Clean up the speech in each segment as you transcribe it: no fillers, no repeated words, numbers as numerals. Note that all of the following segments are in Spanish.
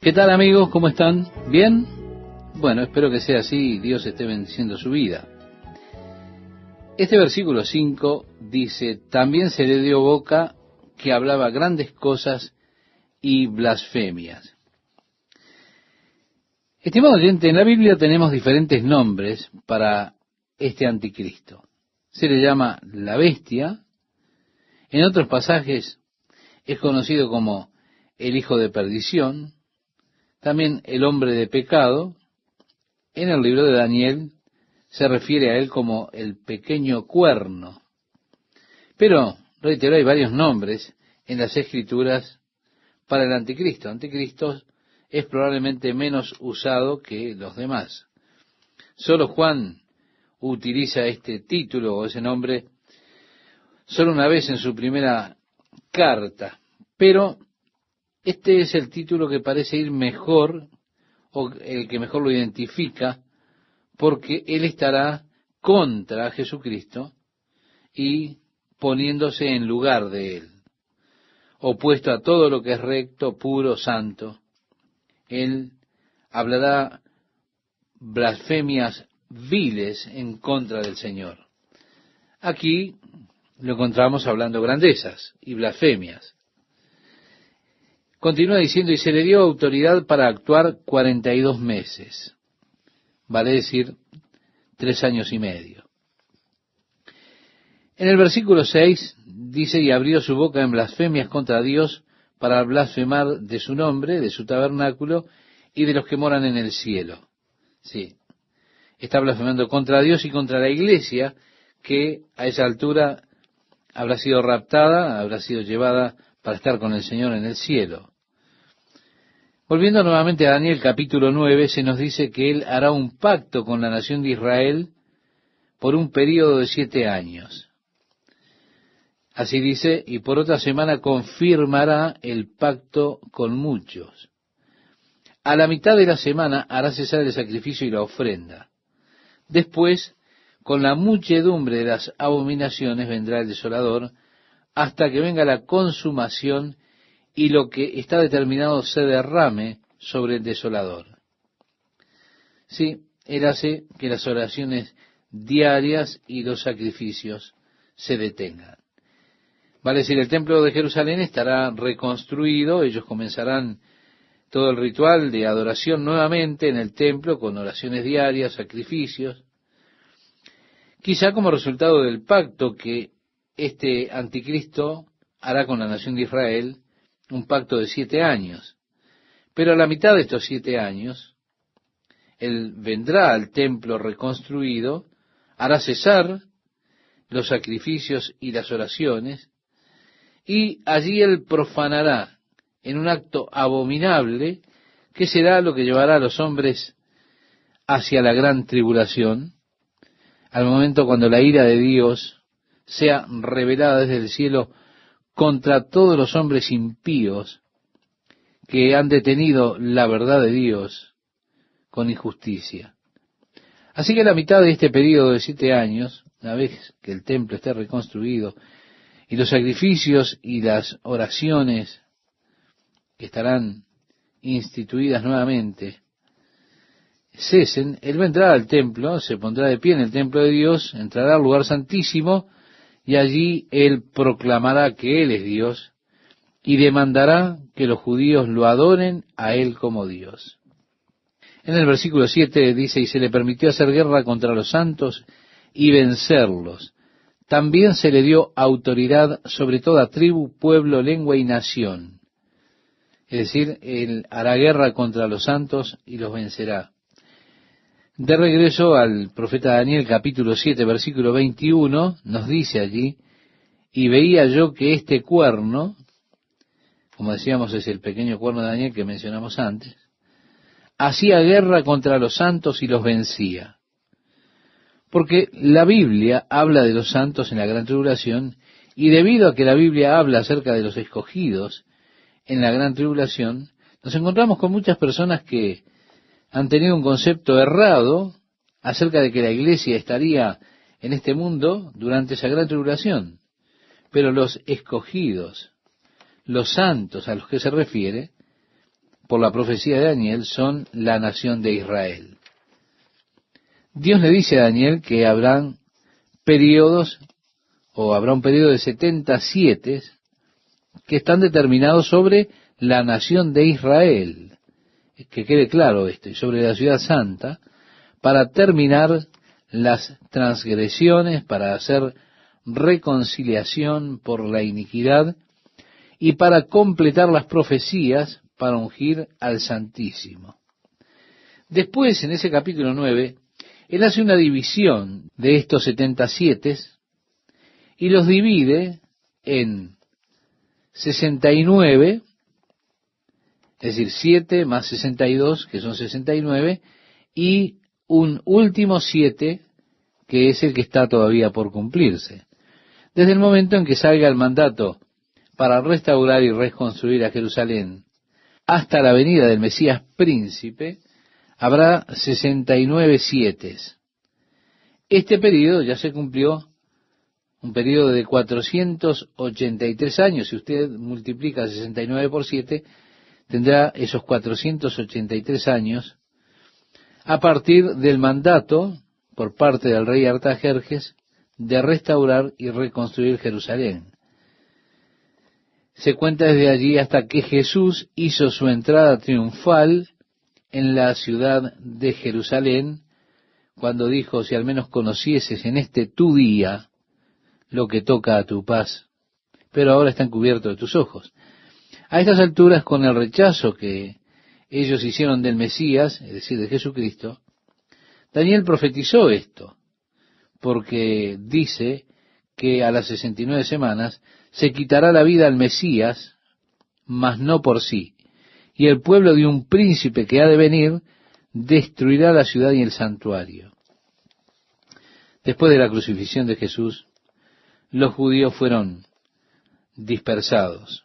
¿Qué tal amigos? ¿Cómo están? ¿Bien? Bueno, espero que sea así y Dios esté bendiciendo su vida. Este versículo 5 dice, también se le dio boca que hablaba grandes cosas y blasfemias. Estimado oyente, en la Biblia tenemos diferentes nombres para este anticristo. Se le llama la bestia, en otros pasajes es conocido como el hijo de perdición, también el hombre de pecado. En el libro de Daniel se refiere a él como el pequeño cuerno. Pero, reitero, hay varios nombres en las Escrituras para el anticristo. Anticristo es probablemente menos usado que los demás. Solo Juan utiliza este título o ese nombre solo una vez en su primera carta. Pero este es el título que parece ir mejor, o el que mejor lo identifica, porque él estará contra Jesucristo y poniéndose en lugar de él, opuesto a todo lo que es recto, puro, santo. Él hablará blasfemias viles en contra del Señor. Aquí lo encontramos hablando grandezas y blasfemias. Continúa diciendo, y se le dio autoridad para actuar 42 meses, vale decir 3 años y medio. En el versículo 6 dice, y abrió su boca en blasfemias contra Dios para blasfemar de su nombre, de su tabernáculo y de los que moran en el cielo. Sí, está blasfemando contra Dios y contra la iglesia, que a esa altura habrá sido raptada, habrá sido llevada para estar con el Señor en el cielo. Volviendo nuevamente a Daniel capítulo 9, se nos dice que él hará un pacto con la nación de Israel por un período de 7 años. Así dice, y por otra semana confirmará el pacto con muchos. A la mitad de la semana hará cesar el sacrificio y la ofrenda. Después, con la muchedumbre de las abominaciones vendrá el desolador, hasta que venga la consumación y lo que está determinado se derrame sobre el desolador. Sí, él hace que las oraciones diarias y los sacrificios se detengan. Vale decir, el templo de Jerusalén estará reconstruido, ellos comenzarán todo el ritual de adoración nuevamente en el templo, con oraciones diarias, sacrificios, quizá como resultado del pacto que este anticristo hará con la nación de Israel, un pacto de 7 años. Pero a la mitad de estos 7 años, él vendrá al templo reconstruido, hará cesar los sacrificios y las oraciones, y allí él profanará en un acto abominable, que será lo que llevará a los hombres hacia la gran tribulación, al momento cuando la ira de Dios sea revelada desde el cielo contra todos los hombres impíos que han detenido la verdad de Dios con injusticia. Así que a la mitad de este periodo de 7 años, una vez que el templo esté reconstruido y los sacrificios y las oraciones que estarán instituidas nuevamente cesen, él vendrá al templo, se pondrá de pie en el templo de Dios, entrará al lugar santísimo y allí él proclamará que él es Dios y demandará que los judíos lo adoren a él como Dios. En el versículo 7 dice, y se le permitió hacer guerra contra los santos y vencerlos. También se le dio autoridad sobre toda tribu, pueblo, lengua y nación. Es decir, él hará guerra contra los santos y los vencerá. De regreso al profeta Daniel capítulo 7 versículo 21, nos dice allí, y veía yo que este cuerno, como decíamos es el pequeño cuerno de Daniel que mencionamos antes, hacía guerra contra los santos y los vencía. Porque la Biblia habla de los santos en la gran tribulación, y debido a que la Biblia habla acerca de los escogidos en la gran tribulación, nos encontramos con muchas personas que han tenido un concepto errado acerca de que la iglesia estaría en este mundo durante esa gran tribulación. Pero los escogidos, los santos a los que se refiere, por la profecía de Daniel, son la nación de Israel. Dios le dice a Daniel que habrán periodos, o habrá un periodo de 77 que están determinados sobre la nación de Israel. Que quede claro esto, y sobre la ciudad santa, para terminar las transgresiones, para hacer reconciliación por la iniquidad y para completar las profecías para ungir al Santísimo. Después, en ese capítulo 9, él hace una división de estos 77 y los divide en 69, es decir, 7 más 62, que son 69, y un último 7, que es el que está todavía por cumplirse. Desde el momento en que salga el mandato para restaurar y reconstruir a Jerusalén hasta la venida del Mesías príncipe, habrá 69 sietes. Este periodo ya se cumplió, un periodo de 483 años. Si usted multiplica 69 por 7, tendrá esos 483 años a partir del mandato por parte del rey Artajerjes de restaurar y reconstruir Jerusalén. Se cuenta desde allí hasta que Jesús hizo su entrada triunfal en la ciudad de Jerusalén, cuando dijo: si al menos conocieses en este tu día lo que toca a tu paz, pero ahora están cubiertos de tus ojos. A estas alturas, con el rechazo que ellos hicieron del Mesías, es decir, de Jesucristo, Daniel profetizó esto, porque dice que a las 69 semanas se quitará la vida al Mesías, mas no por sí, y el pueblo de un príncipe que ha de venir destruirá la ciudad y el santuario. Después de la crucifixión de Jesús, los judíos fueron dispersados.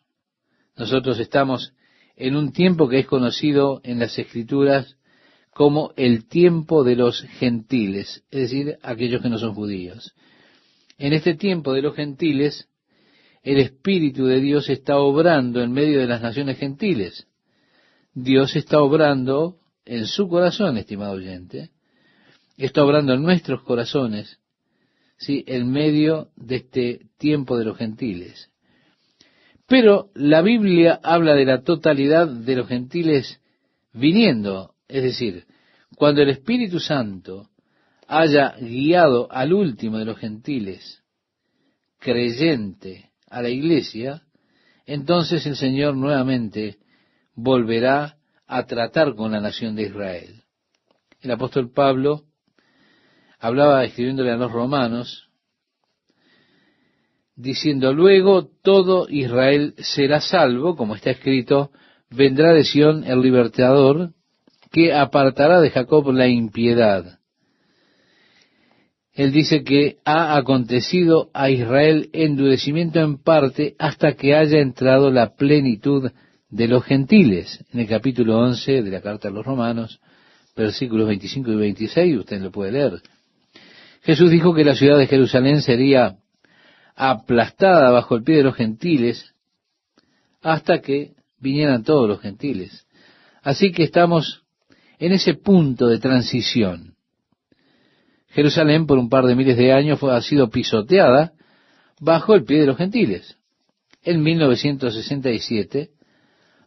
Nosotros estamos en un tiempo que es conocido en las Escrituras como el tiempo de los gentiles, es decir, aquellos que no son judíos. En este tiempo de los gentiles, el Espíritu de Dios está obrando en medio de las naciones gentiles. Dios está obrando en su corazón, estimado oyente, está obrando en nuestros corazones, ¿sí?, en medio de este tiempo de los gentiles. Pero la Biblia habla de la totalidad de los gentiles viniendo, es decir, cuando el Espíritu Santo haya guiado al último de los gentiles, creyente, a la iglesia, entonces el Señor nuevamente volverá a tratar con la nación de Israel. El apóstol Pablo hablaba, escribiéndole a los romanos, diciendo: luego todo Israel será salvo, como está escrito: vendrá de Sión el libertador, que apartará de Jacob la impiedad. Él dice que ha acontecido a Israel endurecimiento en parte hasta que haya entrado la plenitud de los gentiles. En el capítulo 11 de la carta a los Romanos, versículos 25 y 26, usted lo puede leer. Jesús dijo que la ciudad de Jerusalén sería aplastada bajo el pie de los gentiles hasta que vinieran todos los gentiles. Así que estamos en ese punto de transición. Jerusalén por un par de miles de años ha sido pisoteada bajo el pie de los gentiles. En 1967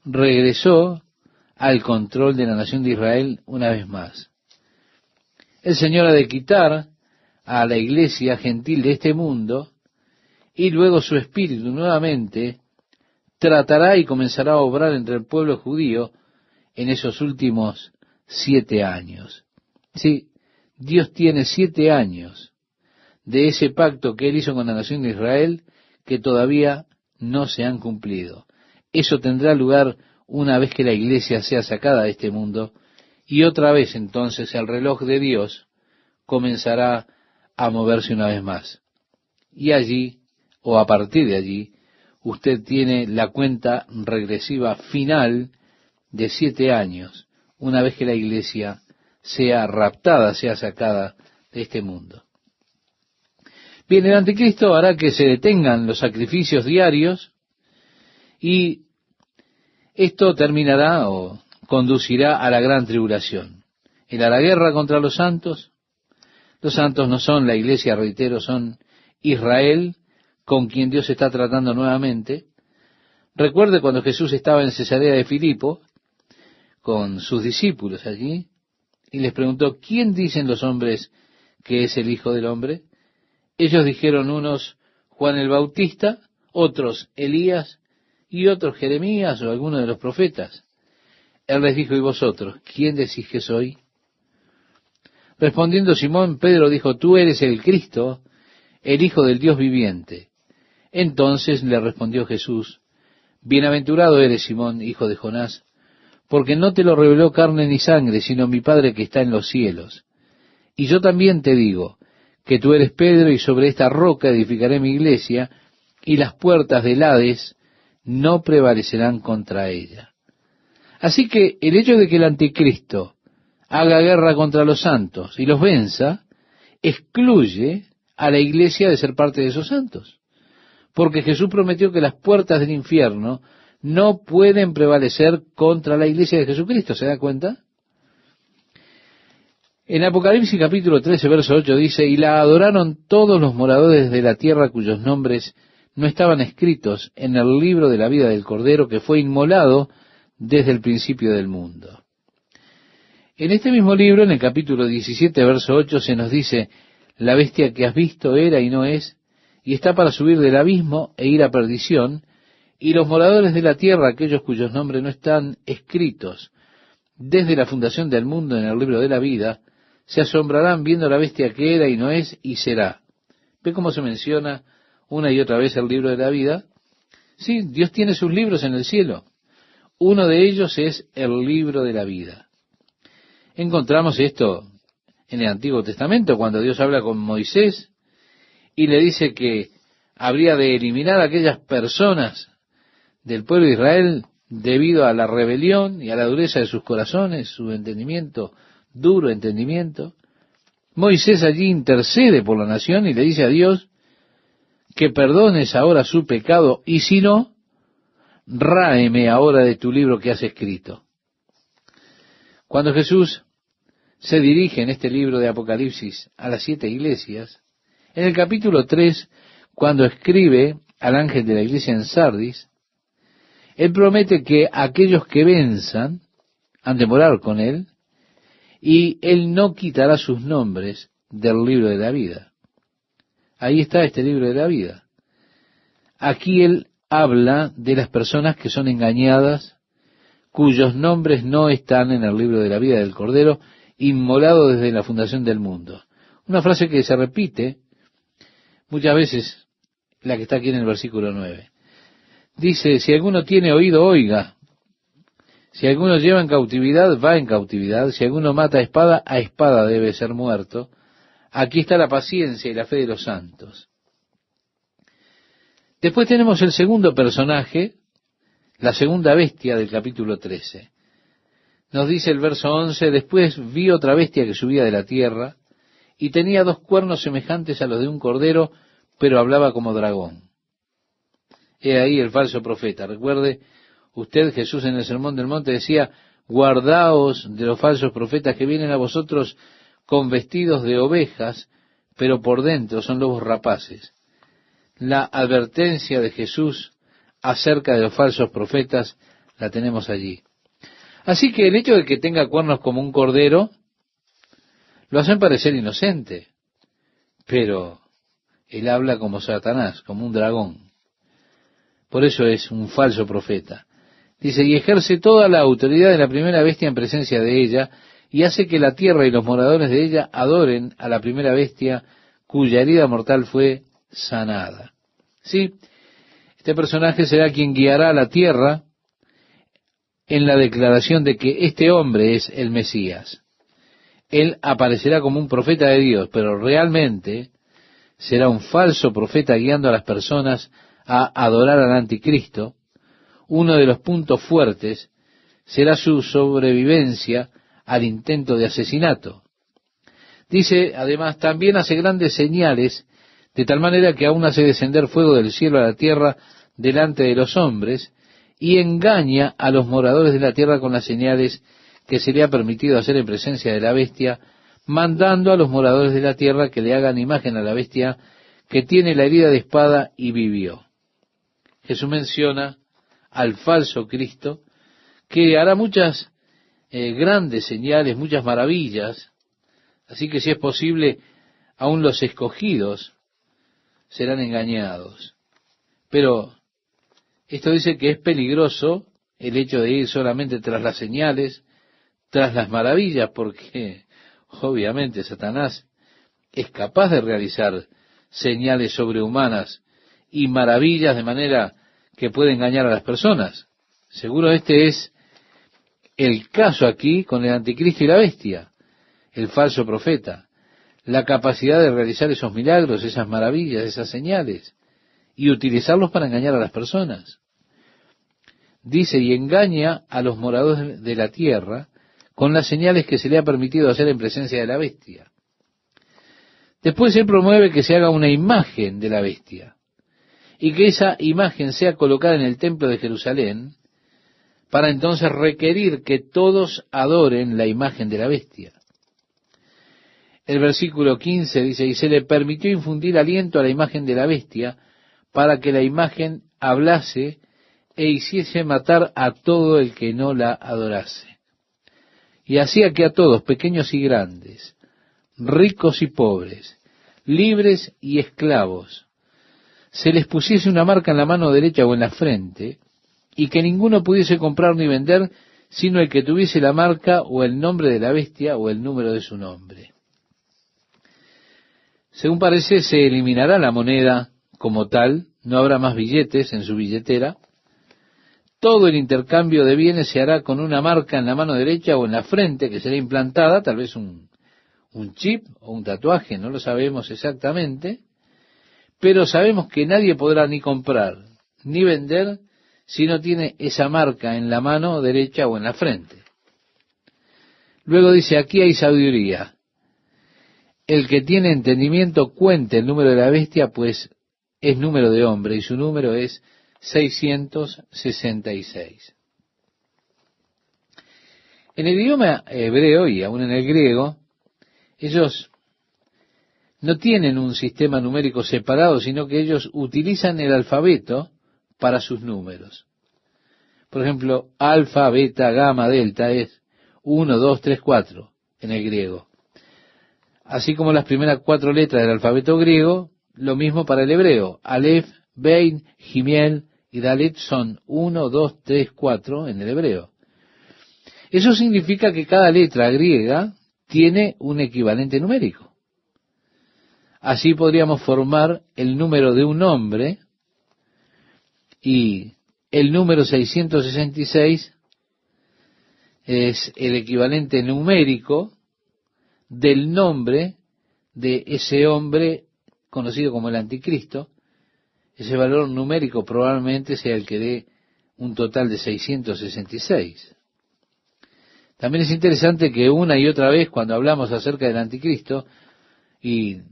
regresó al control de la nación de Israel una vez más. El Señor ha de quitar a la iglesia gentil de este mundo y luego su espíritu nuevamente tratará y comenzará a obrar entre el pueblo judío en esos últimos 7 años. Sí, Dios tiene 7 años de ese pacto que Él hizo con la nación de Israel que todavía no se han cumplido. Eso tendrá lugar una vez que la iglesia sea sacada de este mundo, y otra vez entonces el reloj de Dios comenzará a moverse una vez más. Y allí, o a partir de allí, usted tiene la cuenta regresiva final de 7 años, una vez que la iglesia sea raptada, sea sacada de este mundo. Bien, el anticristo hará que se detengan los sacrificios diarios y esto terminará, o conducirá a la gran tribulación. Él hará guerra contra los santos. Los santos no son la iglesia, reitero, son Israel, con quien Dios está tratando nuevamente. Recuerde cuando Jesús estaba en Cesarea de Filipo, con sus discípulos allí, y les preguntó, ¿quién dicen los hombres que es el Hijo del Hombre? Ellos dijeron unos Juan el Bautista, otros Elías, y otros Jeremías o alguno de los profetas. Él les dijo, ¿y vosotros, quién decís que soy? Respondiendo Simón, Pedro dijo, tú eres el Cristo, el Hijo del Dios viviente. Entonces le respondió Jesús, bienaventurado eres Simón, hijo de Jonás, porque no te lo reveló carne ni sangre, sino mi Padre que está en los cielos. Y yo también te digo, que tú eres Pedro, y sobre esta roca edificaré mi iglesia, y las puertas del Hades no prevalecerán contra ella. Así que el hecho de que el anticristo haga guerra contra los santos y los venza, excluye a la iglesia de ser parte de esos santos. Porque Jesús prometió que las puertas del infierno no pueden prevalecer contra la iglesia de Jesucristo. ¿Se da cuenta? En Apocalipsis capítulo 13, verso 8 dice, y la adoraron todos los moradores de la tierra cuyos nombres no estaban escritos en el libro de la vida del Cordero que fue inmolado desde el principio del mundo. En este mismo libro, en el capítulo 17, verso 8, se nos dice, la bestia que has visto era y no es, y está para subir del abismo e ir a perdición, y los moradores de la tierra, aquellos cuyos nombres no están escritos desde la fundación del mundo en el libro de la vida, se asombrarán viendo la bestia que era y no es y será. ¿Ve cómo se menciona una y otra vez el libro de la vida? Sí, Dios tiene sus libros en el cielo. Uno de ellos es el libro de la vida. Encontramos esto en el Antiguo Testamento, cuando Dios habla con Moisés y le dice que habría de eliminar a aquellas personas del pueblo de Israel debido a la rebelión y a la dureza de sus corazones, su entendimiento, duro entendimiento. Moisés allí intercede por la nación y le dice a Dios que perdones ahora su pecado, y si no, ráeme ahora de tu libro que has escrito. Cuando Jesús se dirige en este libro de Apocalipsis a las 7 iglesias, en el capítulo 3, cuando escribe al ángel de la iglesia en Sardis, él promete que aquellos que venzan han de morar con él, y él no quitará sus nombres del libro de la vida. Ahí está este libro de la vida. Aquí él habla de las personas que son engañadas, cuyos nombres no están en el libro de la vida del Cordero, inmolado desde la fundación del mundo. Una frase que se repite muchas veces, la que está aquí en el versículo 9. Dice, si alguno tiene oído, oiga. Si alguno lleva en cautividad, va en cautividad. Si alguno mata a espada debe ser muerto. Aquí está la paciencia y la fe de los santos. Después tenemos el segundo personaje, la segunda bestia del capítulo 13. Nos dice el verso 11, después vi otra bestia que subía de la tierra, y tenía 2 cuernos semejantes a los de un cordero, pero hablaba como dragón. He ahí el falso profeta. Recuerde usted, Jesús en el Sermón del Monte decía, guardaos de los falsos profetas que vienen a vosotros con vestidos de ovejas, pero por dentro son lobos rapaces. La advertencia de Jesús acerca de los falsos profetas la tenemos allí. Así que el hecho de que tenga cuernos como un cordero lo hacen parecer inocente, pero él habla como Satanás, como un dragón. Por eso es un falso profeta. Dice, y ejerce toda la autoridad de la primera bestia en presencia de ella, y hace que la tierra y los moradores de ella adoren a la primera bestia cuya herida mortal fue sanada. Sí, este personaje será quien guiará a la tierra en la declaración de que este hombre es el Mesías. Él aparecerá como un profeta de Dios, pero realmente será un falso profeta guiando a las personas a adorar al anticristo. Uno de los puntos fuertes será su sobrevivencia al intento de asesinato. Dice, además, también hace grandes señales, de tal manera que aún hace descender fuego del cielo a la tierra delante de los hombres, y engaña a los moradores de la tierra con las señales que se le ha permitido hacer en presencia de la bestia, mandando a los moradores de la tierra que le hagan imagen a la bestia que tiene la herida de espada y vivió. Jesús menciona al falso Cristo, que hará muchas grandes señales, muchas maravillas, así que si es posible, aún los escogidos serán engañados. Pero esto dice que es peligroso el hecho de ir solamente tras las señales, tras las maravillas, porque obviamente Satanás es capaz de realizar señales sobrehumanas y maravillas de manera que puede engañar a las personas. Seguro este es el caso aquí con el anticristo y la bestia, el falso profeta, la capacidad de realizar esos milagros, esas maravillas, esas señales, y utilizarlos para engañar a las personas. Dice, y engaña a los moradores de la tierra con las señales que se le ha permitido hacer en presencia de la bestia. Después él promueve que se haga una imagen de la bestia, y que esa imagen sea colocada en el templo de Jerusalén, para entonces requerir que todos adoren la imagen de la bestia. El versículo 15 dice, y se le permitió infundir aliento a la imagen de la bestia, para que la imagen hablase e hiciese matar a todo el que no la adorase. Y hacía que a todos, pequeños y grandes, ricos y pobres, libres y esclavos, se les pusiese una marca en la mano derecha o en la frente, y que ninguno pudiese comprar ni vender, sino el que tuviese la marca o el nombre de la bestia o el número de su nombre. Según parece, se eliminará la moneda como tal, no habrá más billetes en su billetera. Todo el intercambio de bienes se hará con una marca en la mano derecha o en la frente, que será implantada, tal vez un chip o un tatuaje, no lo sabemos exactamente, pero sabemos que nadie podrá ni comprar ni vender si no tiene esa marca en la mano derecha o en la frente. Luego dice, aquí hay sabiduría. El que tiene entendimiento cuente el número de la bestia, pues es número de hombre, y su número es 666. En el idioma hebreo y aún en el griego, ellos no tienen un sistema numérico separado, sino que ellos utilizan el alfabeto para sus números. Por ejemplo, alfa, beta, gamma, delta es 1, 2, 3, 4 en el griego. Así como las primeras 4 letras del alfabeto griego, lo mismo para el hebreo. Aleph, Bein, Gimel y Dalet son 1, 2, 3, 4 en el hebreo. Eso significa que cada letra griega tiene un equivalente numérico. Así podríamos formar el número de un nombre, y el número 666 es el equivalente numérico del nombre de ese hombre conocido como el anticristo. Ese valor numérico probablemente sea el que dé un total de 666. También es interesante que una y otra vez, cuando hablamos acerca del anticristo y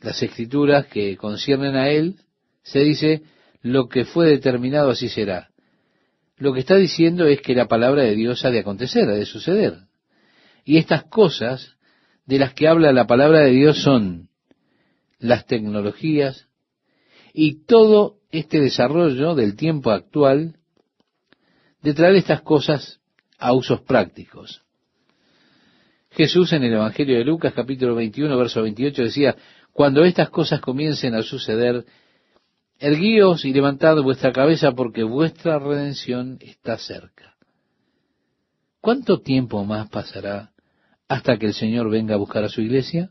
las escrituras que conciernen a él, se dice, lo que fue determinado así será. Lo que está diciendo es que la palabra de Dios ha de acontecer, ha de suceder. Y estas cosas de las que habla la palabra de Dios son las tecnologías y todo este desarrollo del tiempo actual de traer estas cosas a usos prácticos. Jesús en el Evangelio de Lucas, capítulo 21, verso 28, decía, cuando estas cosas comiencen a suceder, erguíos y levantad vuestra cabeza porque vuestra redención está cerca. ¿Cuánto tiempo más pasará hasta que el Señor venga a buscar a su iglesia?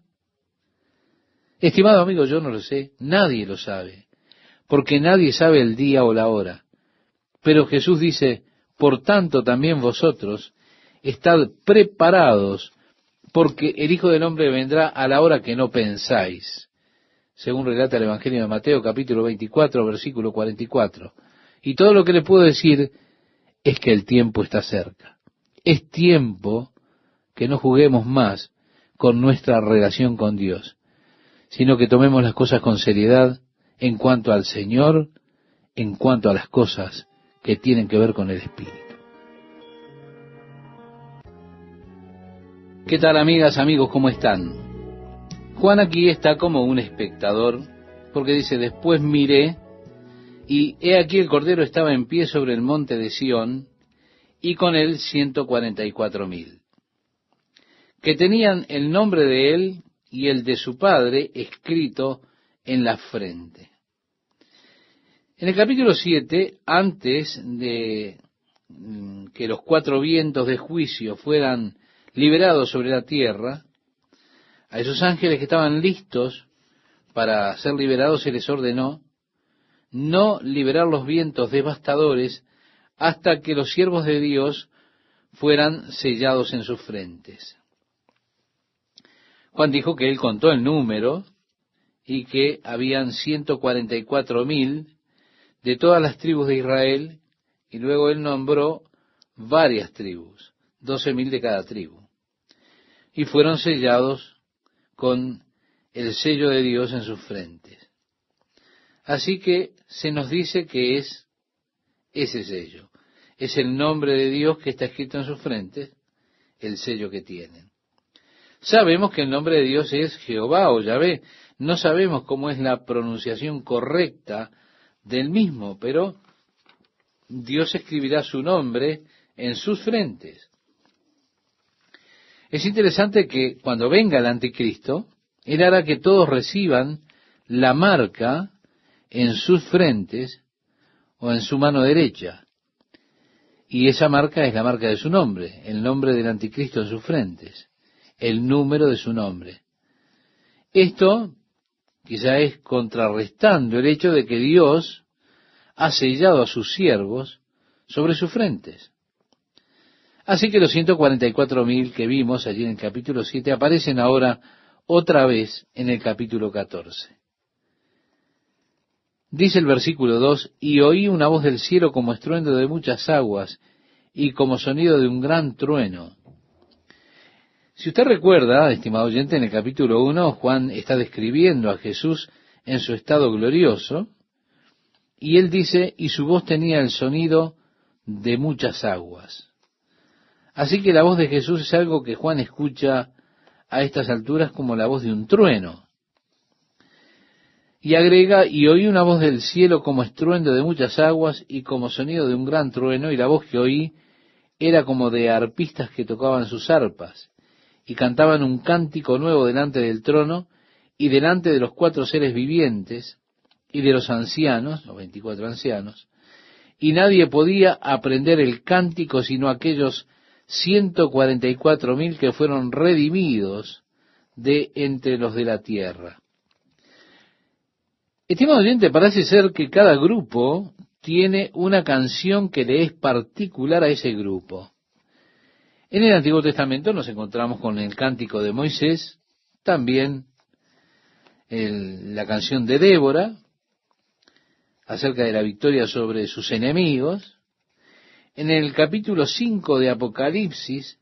Estimado amigo, yo no lo sé, nadie lo sabe, porque nadie sabe el día o la hora. Pero Jesús dice, por tanto también vosotros estad preparados, porque el Hijo del Hombre vendrá a la hora que no pensáis. Según relata el Evangelio de Mateo, capítulo 24, versículo 44. Y todo lo que le puedo decir es que el tiempo está cerca. Es tiempo que no juguemos más con nuestra relación con Dios, sino que tomemos las cosas con seriedad en cuanto al Señor, en cuanto a las cosas que tienen que ver con el Espíritu. ¿Qué tal, amigas, amigos? ¿Cómo están? Juan aquí está como un espectador, porque dice, después miré, y he aquí el Cordero estaba en pie sobre el monte de Sión, y con él 144,000, que tenían el nombre de él y el de su padre escrito en la frente. En el capítulo 7, antes de que los 4 vientos de juicio fueran liberados sobre la tierra, a esos ángeles que estaban listos para ser liberados se les ordenó no liberar los vientos devastadores hasta que los siervos de Dios fueran sellados en sus frentes. Juan dijo que él contó el número y que habían 144,000 de todas las tribus de Israel, y luego él nombró varias tribus, 12,000 de cada tribu, y fueron sellados con el sello de Dios en sus frentes. Así que se nos dice que es ese sello, es el nombre de Dios que está escrito en sus frentes, el sello que tienen. Sabemos que el nombre de Dios es Jehová o Yahvé. No sabemos cómo es la pronunciación correcta del mismo, pero Dios escribirá su nombre en sus frentes. Es interesante que cuando venga el anticristo, él hará que todos reciban la marca en sus frentes o en su mano derecha. Y esa marca es la marca de su nombre, el nombre del anticristo en sus frentes, el número de su nombre. Esto quizá es contrarrestando el hecho de que Dios ha sellado a sus siervos sobre sus frentes. Así que los 144,000 que vimos allí en el capítulo 7 aparecen ahora otra vez en el capítulo 14. Dice el versículo 2, y oí una voz del cielo como estruendo de muchas aguas y como sonido de un gran trueno. Si usted recuerda, estimado oyente, en el capítulo 1, Juan está describiendo a Jesús en su estado glorioso, y él dice, y su voz tenía el sonido de muchas aguas. Así que la voz de Jesús es algo que Juan escucha a estas alturas como la voz de un trueno. Y agrega, y oí una voz del cielo como estruendo de muchas aguas y como sonido de un gran trueno, y la voz que oí era como de arpistas que tocaban sus arpas, y cantaban un cántico nuevo delante del trono, y delante de los 4 seres vivientes, y de los ancianos, los 24 ancianos, y nadie podía aprender el cántico sino aquellos 144,000 que fueron redimidos de entre los de la tierra. Estimado oyente, parece ser que cada grupo tiene una canción que le es particular a ese grupo. En el Antiguo Testamento nos encontramos con el cántico de Moisés, también la canción de Débora, acerca de la victoria sobre sus enemigos. En el capítulo 5 de Apocalipsis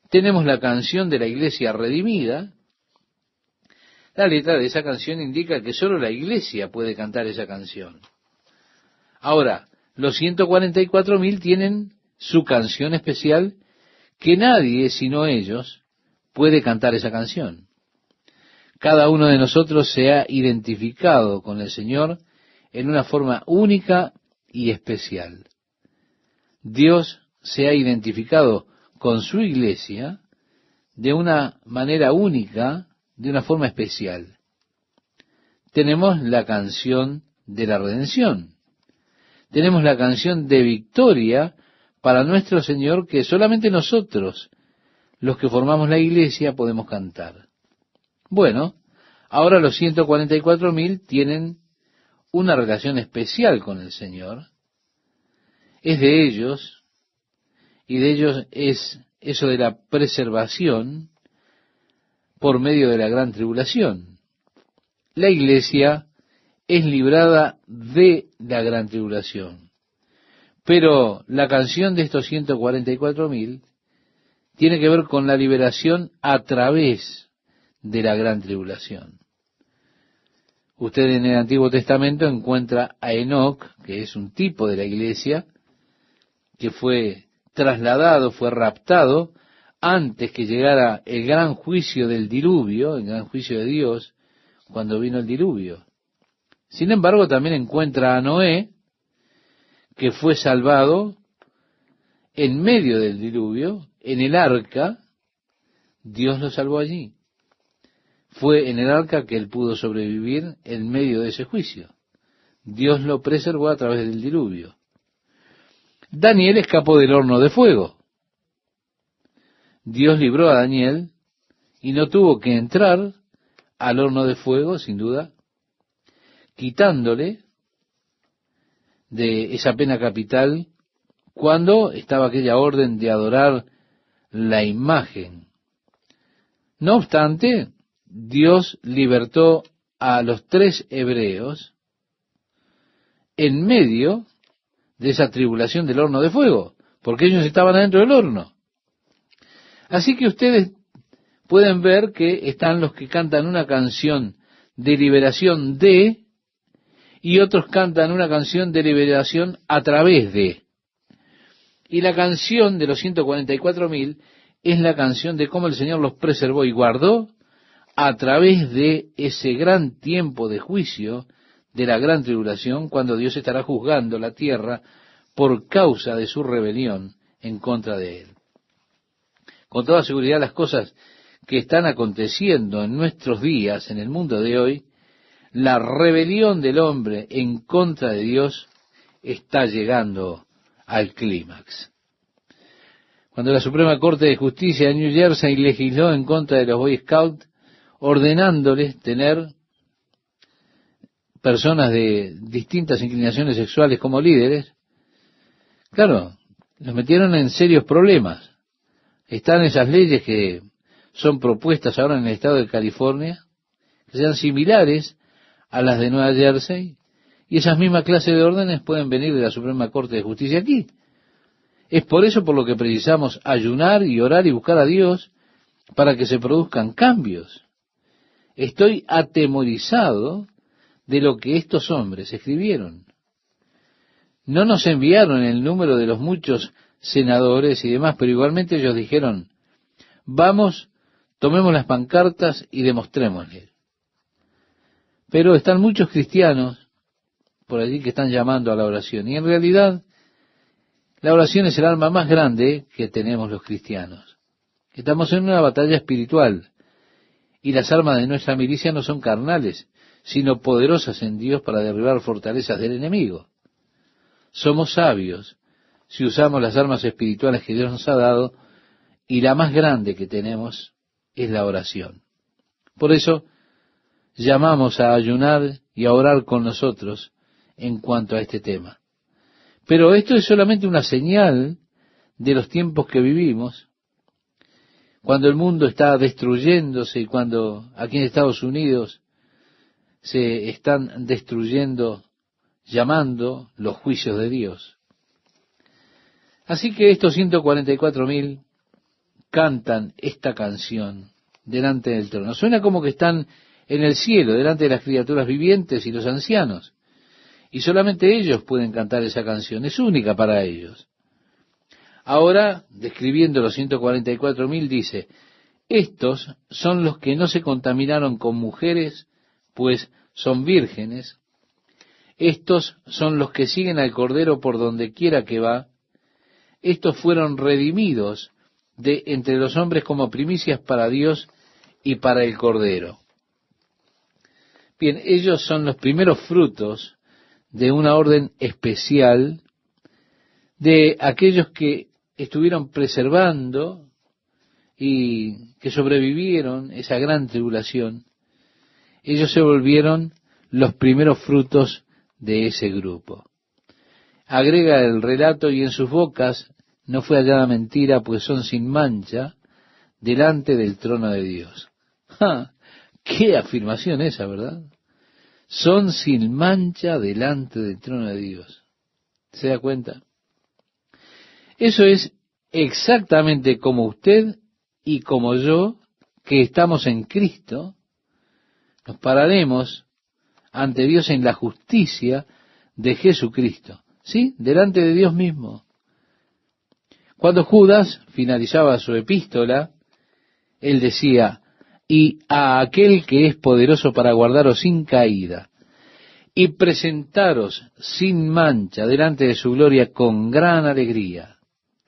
tenemos la canción de la iglesia redimida. La letra de esa canción indica que solo la iglesia puede cantar esa canción. Ahora, los 144,000 tienen su canción especial, que nadie sino ellos puede cantar esa canción. Cada uno de nosotros se ha identificado con el Señor en una forma única y especial. Dios se ha identificado con su iglesia de una manera única, de una forma especial. Tenemos la canción de la redención. Tenemos la canción de victoria para nuestro Señor que solamente nosotros, los que formamos la iglesia, podemos cantar. Bueno, ahora los 144,000 tienen una relación especial con el Señor. Es de ellos, y de ellos es eso de la preservación por medio de la gran tribulación. La iglesia es librada de la gran tribulación. Pero la canción de estos 144,000 tiene que ver con la liberación a través de la gran tribulación. Usted en el Antiguo Testamento encuentra a Enoc, que es un tipo de la iglesia, que fue trasladado, fue raptado, antes que llegara el gran juicio del diluvio, el gran juicio de Dios, cuando vino el diluvio. Sin embargo, también encuentra a Noé, que fue salvado en medio del diluvio, en el arca. Dios lo salvó allí. Fue en el arca que él pudo sobrevivir en medio de ese juicio. Dios lo preservó a través del diluvio. Daniel escapó del horno de fuego. Dios libró a Daniel y no tuvo que entrar al horno de fuego, sin duda, quitándole de esa pena capital cuando estaba aquella orden de adorar la imagen. No obstante, Dios libertó a los 3 hebreos en medio de esa tribulación del horno de fuego, porque ellos estaban adentro del horno. Así que ustedes pueden ver que están los que cantan una canción de liberación y otros cantan una canción de liberación a través de. Y la canción de los 144.000 es la canción de cómo el Señor los preservó y guardó a través de ese gran tiempo de juicio, de la gran tribulación, cuando Dios estará juzgando la tierra por causa de su rebelión en contra de Él. Con toda seguridad, las cosas que están aconteciendo en nuestros días, en el mundo de hoy, la rebelión del hombre en contra de Dios está llegando al clímax. Cuando la Suprema Corte de Justicia de New Jersey legisló en contra de los Boy Scouts, ordenándoles tener personas de distintas inclinaciones sexuales como líderes, claro, los metieron en serios problemas. Están esas leyes que son propuestas ahora en el estado de California, que sean similares a las de Nueva Jersey, y esas mismas clases de órdenes pueden venir de la Suprema Corte de Justicia aquí. Es por eso por lo que precisamos ayunar y orar y buscar a Dios para que se produzcan cambios. Estoy atemorizado de lo que estos hombres escribieron. No nos enviaron el número de los muchos senadores y demás, pero igualmente ellos dijeron, vamos, tomemos las pancartas y demostrémosle. Pero están muchos cristianos por allí que están llamando a la oración, y en realidad la oración es el arma más grande que tenemos los cristianos. Estamos en una batalla espiritual, y las armas de nuestra milicia no son carnales, sino poderosas en Dios para derribar fortalezas del enemigo. Somos sabios si usamos las armas espirituales que Dios nos ha dado, y la más grande que tenemos es la oración. Por eso llamamos a ayunar y a orar con nosotros en cuanto a este tema. Pero esto es solamente una señal de los tiempos que vivimos, cuando el mundo está destruyéndose y cuando aquí en Estados Unidos se están destruyendo, llamando los juicios de Dios. Así que estos 144.000 cantan esta canción delante del trono. Suena como que están en el cielo, delante de las criaturas vivientes y los ancianos. Y solamente ellos pueden cantar esa canción, es única para ellos. Ahora, describiendo los 144.000, dice, estos son los que no se contaminaron con mujeres, pues son vírgenes. Estos son los que siguen al Cordero por donde quiera que va. Estos fueron redimidos de entre los hombres como primicias para Dios y para el Cordero. Bien, ellos son los primeros frutos de una orden especial de aquellos que estuvieron preservando y que sobrevivieron esa gran tribulación. Ellos se volvieron los primeros frutos de ese grupo. Agrega el relato, y en sus bocas no fue hallada mentira, pues son sin mancha delante del trono de Dios. ¡Ja! ¡Qué afirmación esa, ¿verdad? Son sin mancha delante del trono de Dios. ¿Se da cuenta? Eso es exactamente como usted y como yo, que estamos en Cristo, nos pararemos ante Dios en la justicia de Jesucristo, ¿sí? Delante de Dios mismo. Cuando Judas finalizaba su epístola, él decía, y a aquel que es poderoso para guardaros sin caída y presentaros sin mancha delante de su gloria con gran alegría.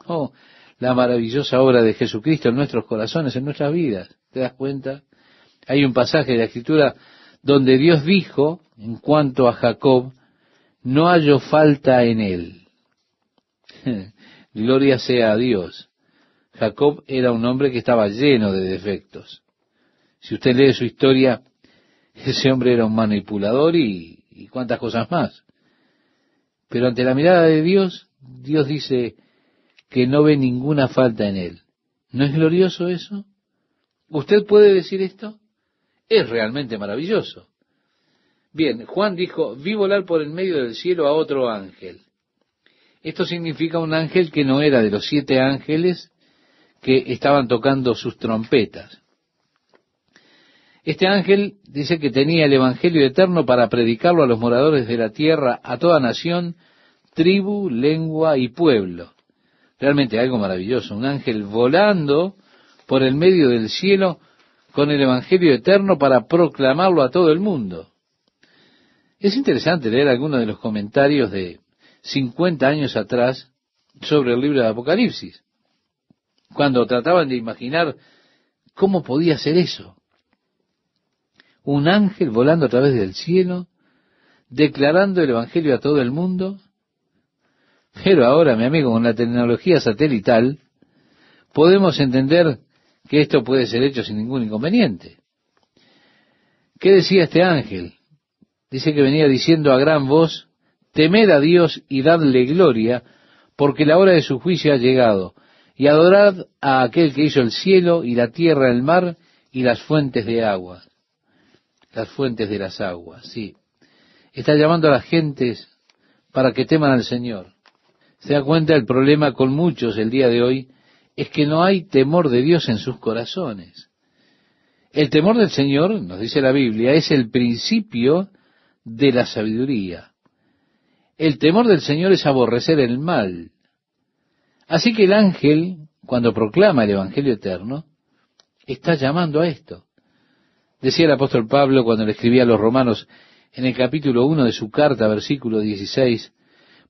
Oh, la maravillosa obra de Jesucristo en nuestros corazones, en nuestras vidas. ¿Te das cuenta? Hay un pasaje de la Escritura donde Dios dijo, en cuanto a Jacob, no hallo falta en él. Gloria sea a Dios. Jacob era un hombre que estaba lleno de defectos. Si usted lee su historia, ese hombre era un manipulador y cuántas cosas más. Pero ante la mirada de Dios, Dios dice que no ve ninguna falta en él. ¿No es glorioso eso? ¿Usted puede decir esto? Es realmente maravilloso. Bien, Juan dijo, vi volar por el medio del cielo a otro ángel. Esto significa un ángel que no era de los 7 ángeles que estaban tocando sus trompetas. Este ángel dice que tenía el Evangelio eterno para predicarlo a los moradores de la tierra, a toda nación, tribu, lengua y pueblo. Realmente algo maravilloso, un ángel volando por el medio del cielo con el Evangelio eterno para proclamarlo a todo el mundo. Es interesante leer algunos de los comentarios de 50 años atrás sobre el libro de Apocalipsis, cuando trataban de imaginar cómo podía ser eso. Un ángel volando a través del cielo, declarando el Evangelio a todo el mundo. Pero ahora, mi amigo, con la tecnología satelital, podemos entender que esto puede ser hecho sin ningún inconveniente. ¿Qué decía este ángel? Dice que venía diciendo a gran voz, temed a Dios y dadle gloria, porque la hora de su juicio ha llegado, y adorad a aquel que hizo el cielo y la tierra, el mar y las fuentes de agua. Las fuentes de las aguas, sí. Está llamando a las gentes para que teman al Señor. Se da cuenta, el problema con muchos el día de hoy es que no hay temor de Dios en sus corazones. El temor del Señor, nos dice la Biblia, es el principio de la sabiduría. El temor del Señor es aborrecer el mal. Así que el ángel, cuando proclama el Evangelio eterno, está llamando a esto. Decía el apóstol Pablo cuando le escribía a los romanos en el capítulo 1 de su carta, versículo 16,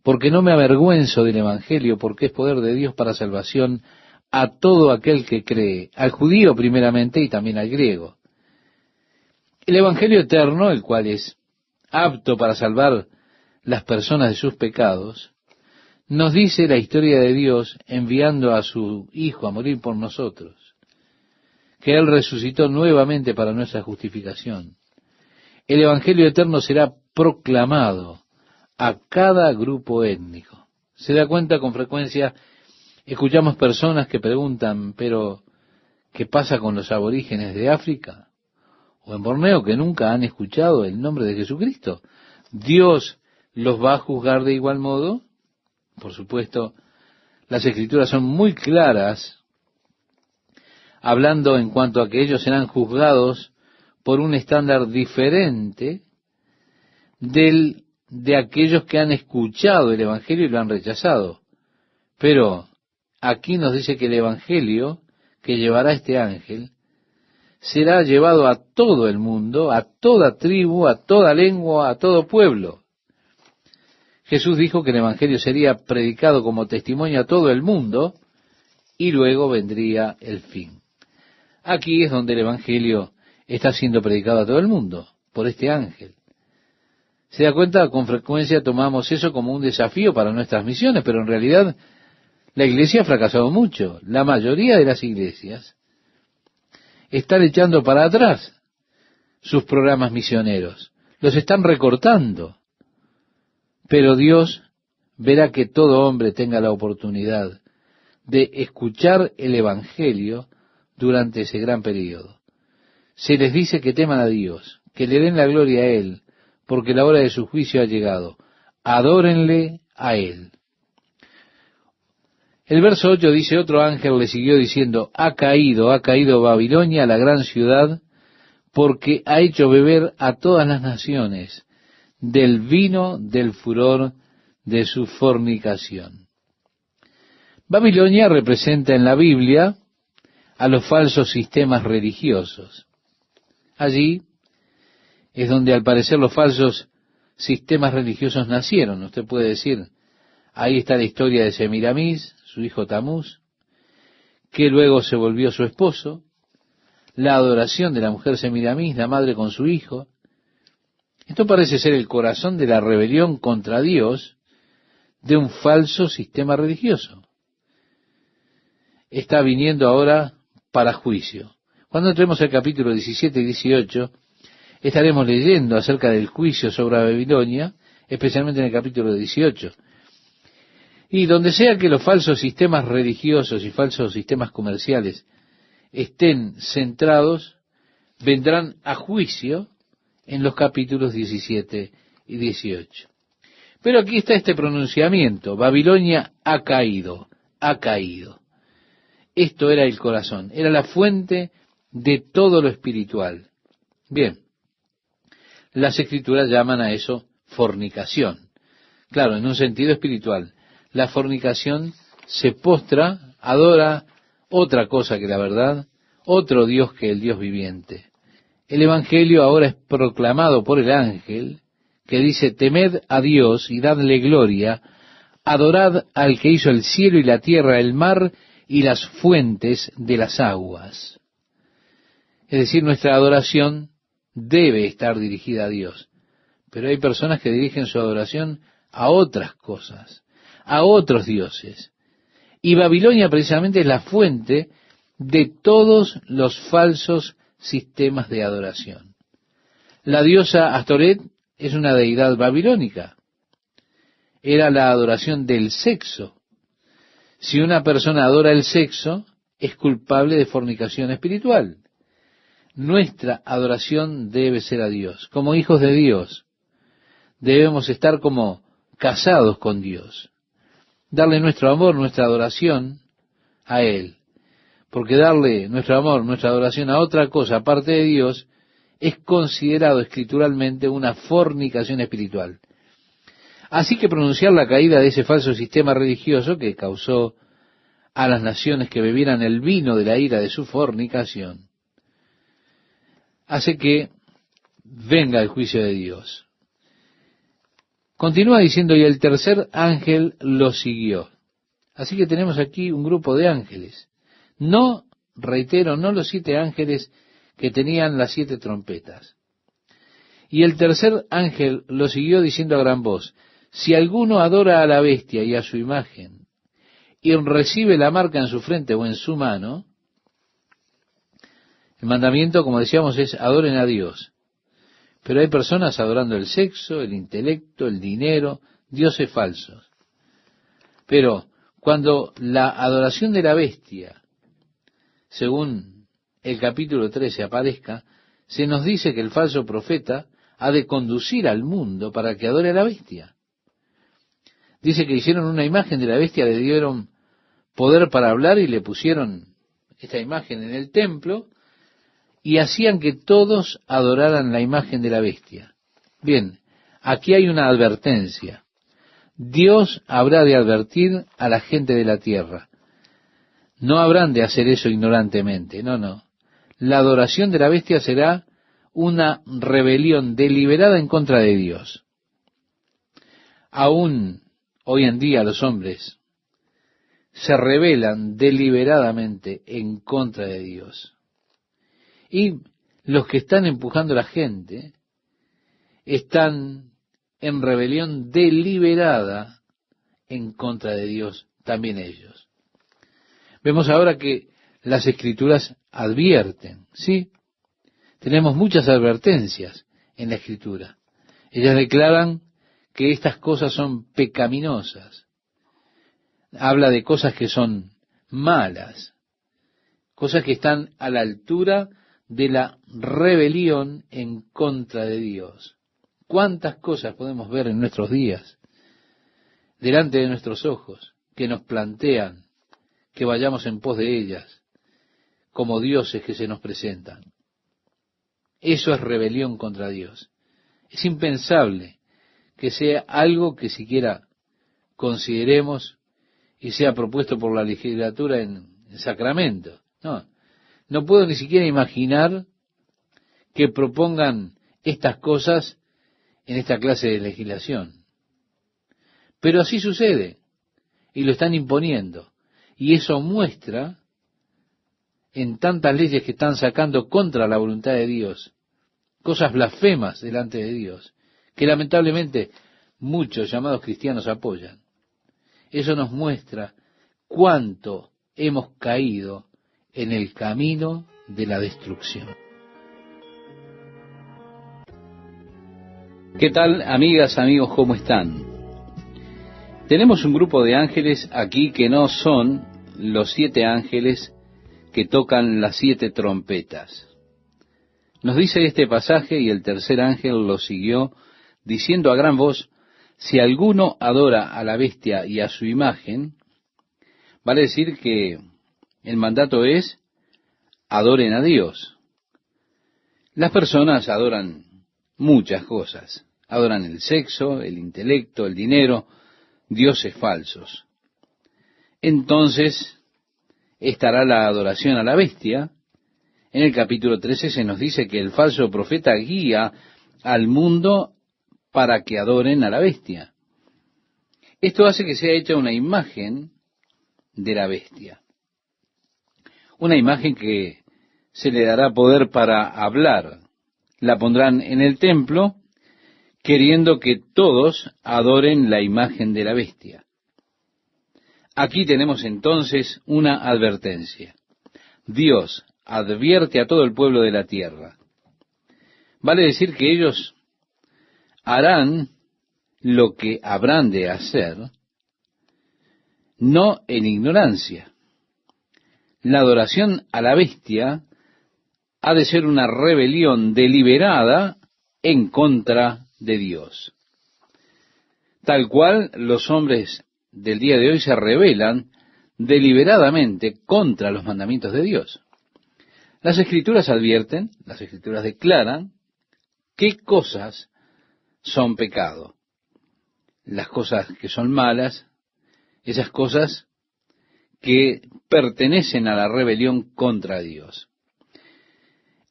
porque no me avergüenzo del Evangelio, porque es poder de Dios para salvación a todo aquel que cree, al judío primeramente y también al griego. El Evangelio eterno, el cual es apto para salvar las personas de sus pecados, nos dice la historia de Dios enviando a su Hijo a morir por nosotros, que Él resucitó nuevamente para nuestra justificación. El Evangelio eterno será proclamado a cada grupo étnico. ¿Se da cuenta? Con frecuencia escuchamos personas que preguntan, pero ¿qué pasa con los aborígenes de África o en Borneo que nunca han escuchado el nombre de Jesucristo? ¿Dios los va a juzgar de igual modo? Por supuesto, las Escrituras son muy claras hablando en cuanto a que ellos serán juzgados por un estándar diferente de aquellos que han escuchado el Evangelio y lo han rechazado. Pero aquí nos dice que el Evangelio que llevará este ángel será llevado a todo el mundo, a toda tribu, a toda lengua, a todo pueblo. Jesús dijo que el Evangelio sería predicado como testimonio a todo el mundo y luego vendría el fin. Aquí es donde el Evangelio está siendo predicado a todo el mundo, por este ángel. ¿Se da cuenta? Con frecuencia tomamos eso como un desafío para nuestras misiones, pero en realidad la iglesia ha fracasado mucho. La mayoría de las iglesias están echando para atrás sus programas misioneros, los están recortando. Pero Dios verá que todo hombre tenga la oportunidad de escuchar el Evangelio durante ese gran período. Se les dice que teman a Dios, que le den la gloria a Él, porque la hora de su juicio ha llegado. Adórenle a Él. El verso 8 dice, otro ángel le siguió diciendo, ha caído Babilonia, la gran ciudad, porque ha hecho beber a todas las naciones del vino del furor de su fornicación. Babilonia representa en la Biblia a los falsos sistemas religiosos. Allí es donde al parecer los falsos sistemas religiosos nacieron. Usted puede decir, ahí está la historia de Semiramis, su hijo Tamuz, que luego se volvió su esposo, la adoración de la mujer Semiramis, la madre con su hijo. Esto parece ser el corazón de la rebelión contra Dios de un falso sistema religioso. Está viniendo ahora para juicio. Cuando entremos al capítulo 17 y 18, estaremos leyendo acerca del juicio sobre Babilonia, especialmente en el capítulo 18. Y donde sea que los falsos sistemas religiosos y falsos sistemas comerciales estén centrados, vendrán a juicio en los capítulos 17 y 18. Pero aquí está este pronunciamiento: Babilonia ha caído, ha caído. Esto era el corazón, era la fuente de todo lo espiritual. Bien, las Escrituras llaman a eso fornicación. Claro, en un sentido espiritual. La fornicación se postra, adora otra cosa que la verdad, otro Dios que el Dios viviente. El Evangelio ahora es proclamado por el ángel que dice: temed a Dios y dadle gloria, adorad al que hizo el cielo y la tierra, el mar y las fuentes de las aguas. Es decir, nuestra adoración debe estar dirigida a Dios. Pero hay personas que dirigen su adoración a otras cosas, a otros dioses. Y Babilonia precisamente es la fuente de todos los falsos sistemas de adoración. La diosa Astoret es una deidad babilónica. Era la adoración del sexo. Si una persona adora el sexo, es culpable de fornicación espiritual. Nuestra adoración debe ser a Dios. Como hijos de Dios, debemos estar como casados con Dios. Darle nuestro amor, nuestra adoración a Él. Porque darle nuestro amor, nuestra adoración a otra cosa aparte de Dios es considerado escrituralmente una fornicación espiritual. Así que pronunciar la caída de ese falso sistema religioso que causó a las naciones que bebieran el vino de la ira de su fornicación hace que venga el juicio de Dios. Continúa diciendo: y el tercer ángel lo siguió. Así que tenemos aquí un grupo de ángeles. No, reitero, no los 7 ángeles que tenían las 7 trompetas. Y el tercer ángel lo siguió diciendo a gran voz: si alguno adora a la bestia y a su imagen, y recibe la marca en su frente o en su mano. El mandamiento, como decíamos, es adoren a Dios. Pero hay personas adorando el sexo, el intelecto, el dinero, dioses falsos. Pero cuando la adoración de la bestia, según el capítulo 13 aparezca, se nos dice que el falso profeta ha de conducir al mundo para que adore a la bestia. Dice que hicieron una imagen de la bestia, le dieron poder para hablar y le pusieron esta imagen en el templo y hacían que todos adoraran la imagen de la bestia. Bien, aquí hay una advertencia. Dios habrá de advertir a la gente de la tierra. No habrán de hacer eso ignorantemente, no. La adoración de la bestia será una rebelión deliberada en contra de Dios. Aún hoy en día los hombres se rebelan deliberadamente en contra de Dios. Y los que están empujando a la gente están en rebelión deliberada en contra de Dios, también ellos. Vemos ahora que las Escrituras advierten, ¿sí? Tenemos muchas advertencias en la Escritura. Ellas declaran que estas cosas son pecaminosas. Habla de cosas que son malas, cosas que están a la altura de la rebelión en contra de Dios. ¿Cuántas cosas podemos ver en nuestros días, delante de nuestros ojos, que nos plantean que vayamos en pos de ellas, como dioses que se nos presentan? Eso es rebelión contra Dios. Es impensable que sea algo que siquiera consideremos y sea propuesto por la legislatura en Sacramento. No, no puedo ni siquiera imaginar que propongan estas cosas en esta clase de legislación. Pero así sucede, y lo están imponiendo. Y eso muestra en tantas leyes que están sacando contra la voluntad de Dios, cosas blasfemas delante de Dios, que lamentablemente muchos llamados cristianos apoyan. Eso nos muestra cuánto hemos caído en el camino de la destrucción. ¿Qué tal, amigas, amigos, cómo están? Tenemos un grupo de ángeles aquí que no son los 7 ángeles que tocan las 7 trompetas. Nos dice este pasaje: y el tercer ángel lo siguió, diciendo a gran voz: si alguno adora a la bestia y a su imagen, vale decir que el mandato es: adoren a Dios. Las personas adoran muchas cosas. Adoran el sexo, el intelecto, el dinero, dioses falsos. Entonces estará la adoración a la bestia. En el capítulo 13 se nos dice que el falso profeta guía al mundo para que adoren a la bestia. Esto hace que sea hecha una imagen de la bestia. Una imagen que se le dará poder para hablar. La pondrán en el templo, queriendo que todos adoren la imagen de la bestia. Aquí tenemos entonces una advertencia. Dios advierte a todo el pueblo de la tierra. Vale decir que ellos harán lo que habrán de hacer, no en ignorancia. La adoración a la bestia ha de ser una rebelión deliberada en contra de Dios. Tal cual los hombres del día de hoy se rebelan deliberadamente contra los mandamientos de Dios. Las Escrituras advierten, las Escrituras declaran qué cosas son pecado. Las cosas que son malas, esas cosas que pertenecen a la rebelión contra Dios.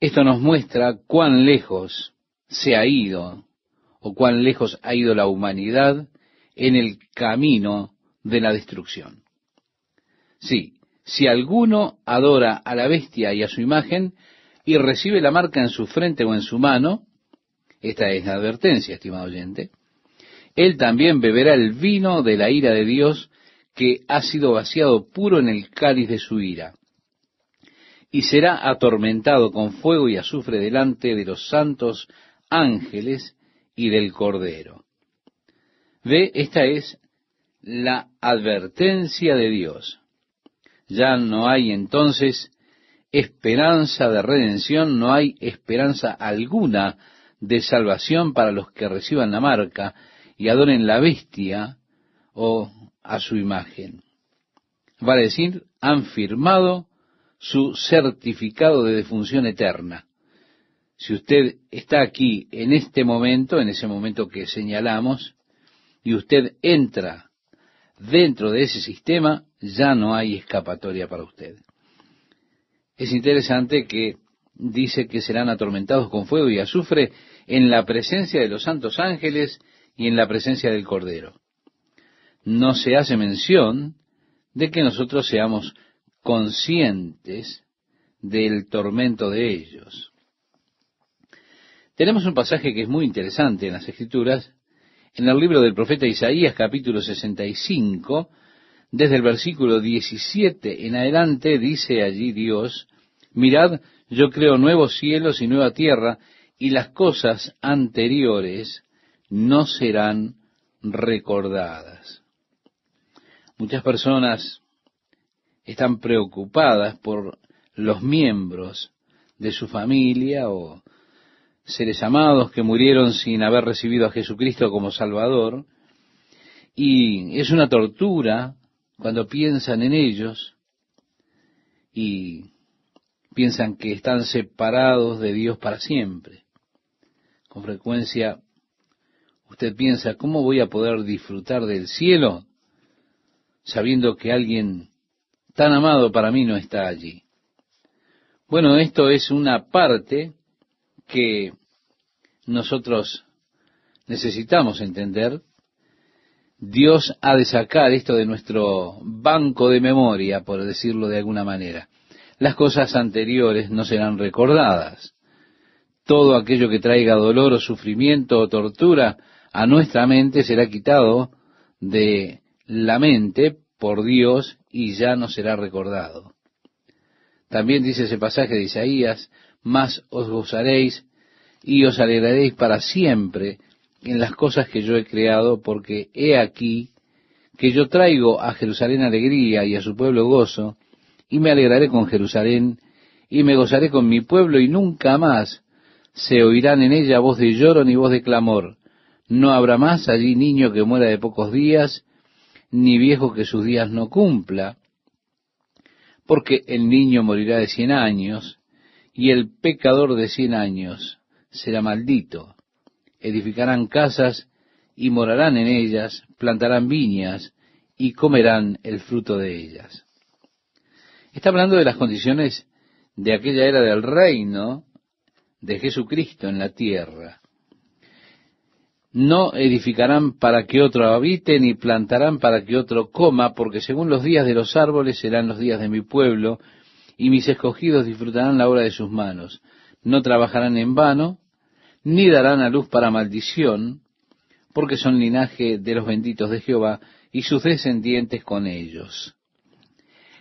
Esto nos muestra cuán lejos se ha ido, o cuán lejos ha ido la humanidad en el camino de la destrucción. Sí, si alguno adora a la bestia y a su imagen, y recibe la marca en su frente o en su mano, esta es la advertencia, estimado oyente, él también beberá el vino de la ira de Dios, que ha sido vaciado puro en el cáliz de su ira, y será atormentado con fuego y azufre delante de los santos ángeles y del Cordero. Ve, esta es la advertencia de Dios. Ya no hay entonces esperanza de redención, no hay esperanza alguna de salvación para los que reciban la marca y adoren la bestia o a su imagen. Vale decir, han firmado su certificado de defunción eterna. Si usted está aquí en este momento, en ese momento que señalamos, y usted entra dentro de ese sistema, ya no hay escapatoria para usted. Es interesante que dice que serán atormentados con fuego y azufre en la presencia de los santos ángeles y en la presencia del Cordero. No se hace mención de que nosotros seamos conscientes del tormento de ellos. Tenemos un pasaje que es muy interesante en las Escrituras, en el libro del profeta Isaías, capítulo 65, desde el versículo 17 en adelante, dice allí Dios: mirad, yo creo nuevos cielos y nueva tierra, y las cosas anteriores no serán recordadas. Muchas personas están preocupadas por los miembros de su familia o seres amados que murieron sin haber recibido a Jesucristo como Salvador, y es una tortura cuando piensan en ellos y piensan que están separados de Dios para siempre. Con frecuencia usted piensa: ¿cómo voy a poder disfrutar del cielo sabiendo que alguien tan amado para mí no está allí? Bueno, esto es una parte que nosotros necesitamos entender. Dios ha de sacar esto de nuestro banco de memoria, por decirlo de alguna manera. Las cosas anteriores no serán recordadas. Todo aquello que traiga dolor o sufrimiento o tortura a nuestra mente será quitado de la mente por Dios y ya no será recordado. También dice ese pasaje de Isaías: más os gozaréis y os alegraréis para siempre en las cosas que yo he creado, porque he aquí que yo traigo a Jerusalén alegría y a su pueblo gozo, y me alegraré con Jerusalén, y me gozaré con mi pueblo, y nunca más se oirán en ella voz de lloro ni voz de clamor. No habrá más allí niño que muera de pocos días, ni viejo que sus días no cumpla, porque el niño morirá de 100 años, y el pecador de 100 años será maldito. Edificarán casas y morarán en ellas, plantarán viñas y comerán el fruto de ellas. Está hablando de las condiciones de aquella era del reino de Jesucristo en la tierra. No edificarán para que otro habite, ni plantarán para que otro coma, porque según los días de los árboles serán los días de mi pueblo, y mis escogidos disfrutarán la obra de sus manos. No trabajarán en vano, ni darán a luz para maldición, porque son linaje de los benditos de Jehová, y sus descendientes con ellos.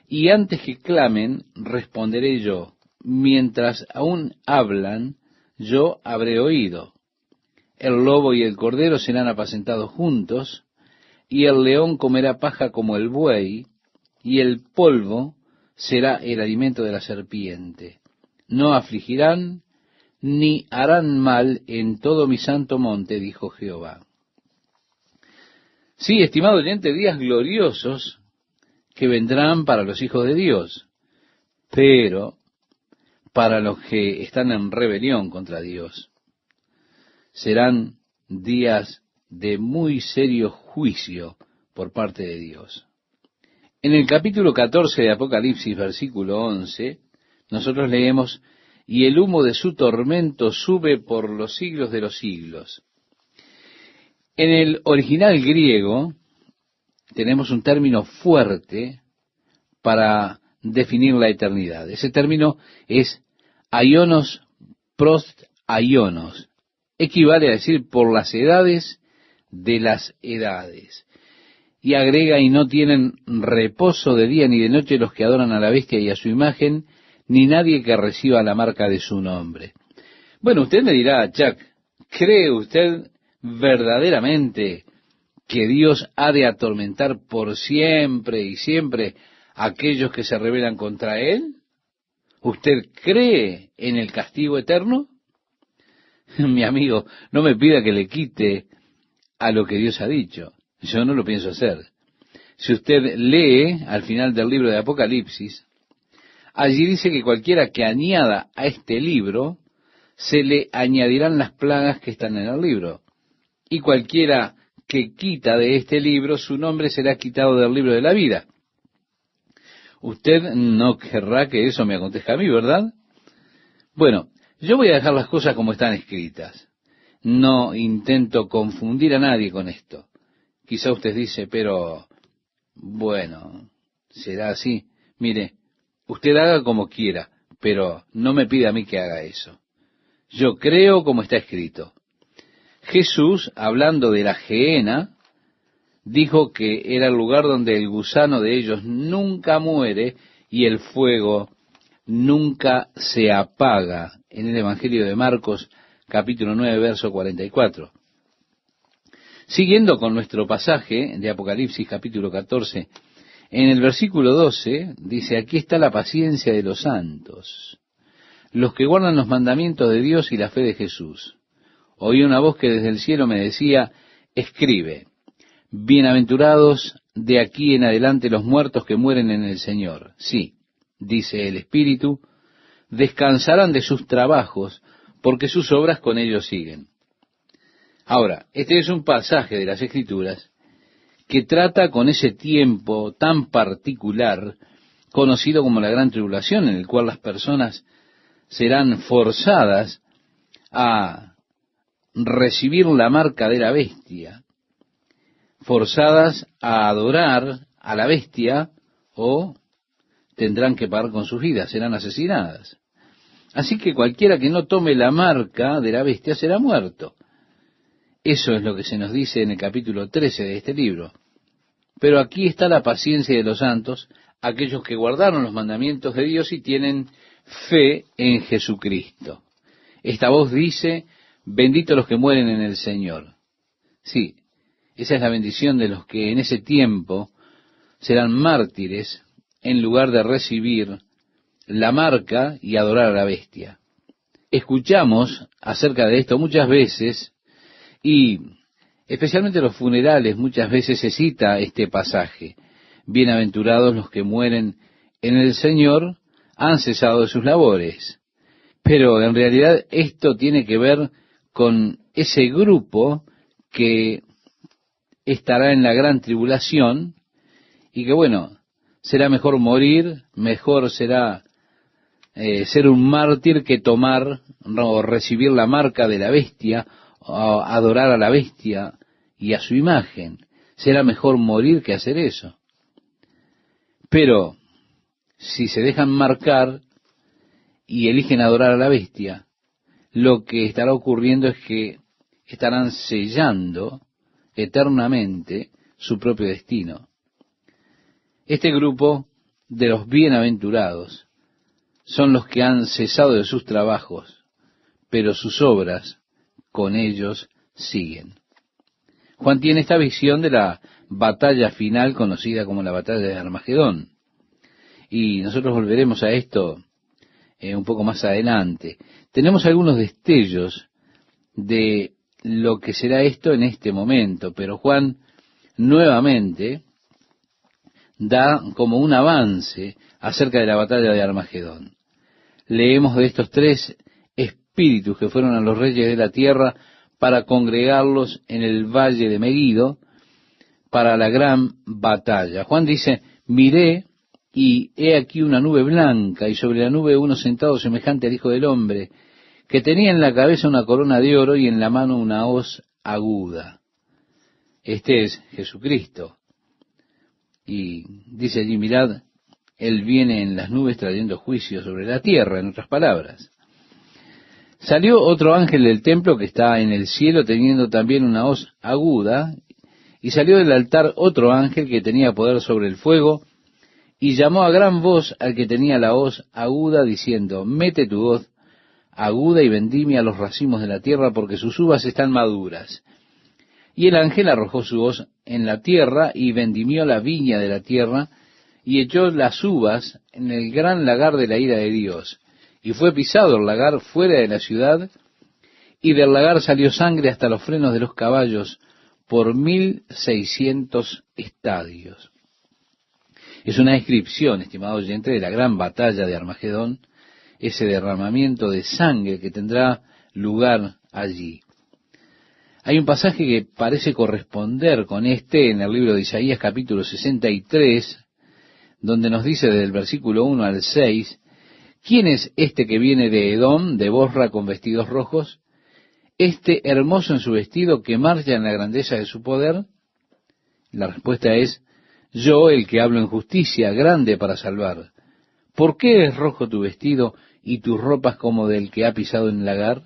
Y antes que clamen, responderé yo; mientras aún hablan, yo habré oído. El lobo y el cordero serán apacentados juntos, y el león comerá paja como el buey, y el polvo será el alimento de la serpiente. No afligirán, ni harán mal en todo mi santo monte, dijo Jehová. Sí, estimado oyente, días gloriosos que vendrán para los hijos de Dios, pero para los que están en rebelión contra Dios serán días de muy serio juicio por parte de Dios. En el capítulo 14 de Apocalipsis, versículo 11, nosotros leemos: y el humo de su tormento sube por los siglos de los siglos. En el original griego tenemos un término fuerte para definir la eternidad. Ese término es aionos prost aionos. Equivale a decir por las edades de las edades. Y agrega: y no tienen reposo de día ni de noche los que adoran a la bestia y a su imagen, ni nadie que reciba la marca de su nombre. Bueno, usted me dirá: Chuck, ¿cree usted verdaderamente que Dios ha de atormentar por siempre y siempre a aquellos que se rebelan contra Él? ¿Usted cree en el castigo eterno? Mi amigo, no me pida que le quite a lo que Dios ha dicho. Yo no lo pienso hacer. Si usted lee al final del libro de Apocalipsis, allí dice que cualquiera que añada a este libro, se le añadirán las plagas que están en el libro. Y cualquiera que quita de este libro, su nombre será quitado del libro de la vida. Usted no querrá que eso me acontezca a mí, ¿verdad? Bueno, yo voy a dejar las cosas como están escritas. No intento confundir a nadie con esto. Quizá usted dice: pero, bueno, será así. Mire, usted haga como quiera, pero no me pida a mí que haga eso. Yo creo como está escrito. Jesús, hablando de la gehenna, dijo que era el lugar donde el gusano de ellos nunca muere y el fuego nunca se apaga, en el Evangelio de Marcos, capítulo 9, verso 44. Siguiendo con nuestro pasaje de Apocalipsis, capítulo 14, en el versículo 12, dice: aquí está la paciencia de los santos, los que guardan los mandamientos de Dios y la fe de Jesús. Oí una voz que desde el cielo me decía: escribe, bienaventurados de aquí en adelante los muertos que mueren en el Señor. Sí, dice el Espíritu, descansarán de sus trabajos, porque sus obras con ellos siguen. Ahora, este es un pasaje de las Escrituras que trata con ese tiempo tan particular, conocido como la Gran Tribulación, en el cual las personas serán forzadas a recibir la marca de la bestia, forzadas a adorar a la bestia, o tendrán que pagar con sus vidas, serán asesinadas. Así que cualquiera que no tome la marca de la bestia será muerto. Eso es lo que se nos dice en el capítulo 13 de este libro. Pero aquí está la paciencia de los santos, aquellos que guardaron los mandamientos de Dios y tienen fe en Jesucristo. Esta voz dice, bendito los que mueren en el Señor. Sí, esa es la bendición de los que en ese tiempo serán mártires en lugar de recibir la marca y adorar a la bestia. Escuchamos acerca de esto muchas veces y especialmente en los funerales muchas veces se cita este pasaje. Bienaventurados los que mueren en el Señor, han cesado de sus labores. Pero en realidad esto tiene que ver con ese grupo que estará en la gran tribulación y que bueno, será mejor morir, mejor será ser un mártir que tomar o recibir la marca de la bestia, o adorar a la bestia y a su imagen. Será mejor morir que hacer eso. Pero si se dejan marcar y eligen adorar a la bestia, lo que estará ocurriendo es que estarán sellando eternamente su propio destino. Este grupo de los bienaventurados son los que han cesado de sus trabajos, pero sus obras con ellos siguen. Juan tiene esta visión de la batalla final conocida como la batalla de Armagedón. Y nosotros volveremos a esto un poco más adelante. Tenemos algunos destellos de lo que será esto en este momento, pero Juan nuevamente da como un avance acerca de la batalla de Armagedón. Leemos de estos tres espíritus que fueron a los reyes de la tierra para congregarlos en el valle de Megido para la gran batalla. Juan dice, miré y he aquí una nube blanca y sobre la nube uno sentado semejante al Hijo del Hombre, que tenía en la cabeza una corona de oro y en la mano una hoz aguda. Este es Jesucristo. Y dice allí, mirad, Él viene en las nubes trayendo juicio sobre la tierra, en otras palabras. Salió otro ángel del templo que está en el cielo teniendo también una hoz aguda, y salió del altar otro ángel que tenía poder sobre el fuego, y llamó a gran voz al que tenía la hoz aguda, diciendo, mete tu hoz aguda y vendimia los racimos de la tierra, porque sus uvas están maduras. Y el ángel arrojó su hoz en la tierra, y vendimió la viña de la tierra, y echó las uvas en el gran lagar de la ira de Dios. Y fue pisado el lagar fuera de la ciudad, y del lagar salió sangre hasta los frenos de los caballos, por 1,600 estadios. Es una descripción, estimado oyente, de la gran batalla de Armagedón, ese derramamiento de sangre que tendrá lugar allí. Hay un pasaje que parece corresponder con este en el libro de Isaías capítulo 63, donde nos dice desde el versículo 1 al 6, ¿quién es este que viene de Edom, de Bosra, con vestidos rojos? Este hermoso en su vestido que marcha en la grandeza de su poder. La respuesta es, yo, el que hablo en justicia, grande para salvar. ¿Por qué es rojo tu vestido y tus ropas como del que ha pisado en el lagar?